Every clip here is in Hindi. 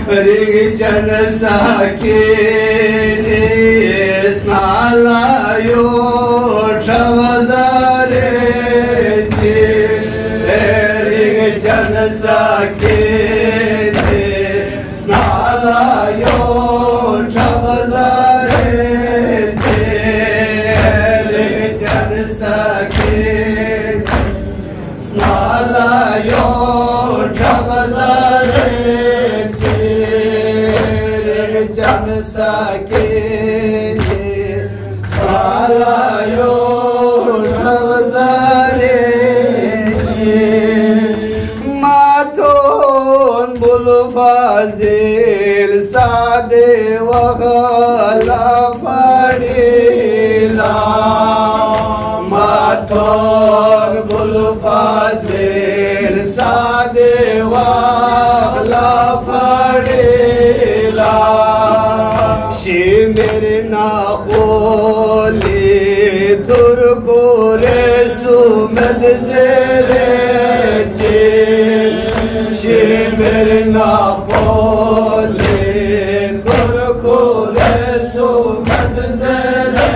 रिगचन साके स्नालायो ठवजारे रिगचन साके स्नालायो ठवजारे रिगचन साके स्नालायो ठवजारे जन सके सालायो नवजारे माथोन बुलफाजिल सादे वगला फड़ीला माथोन बुलफाजिल सादे वगला फड़ीला मेरे ना खोले तुरको रे सुमद जेरे चे मेरे ना खोले तुरको रे सुमद जेरे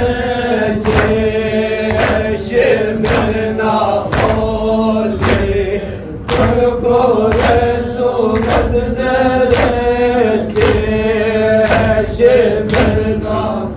चे मेरे ना खोले तुरको रे सुमद जेरे चे मेरे ना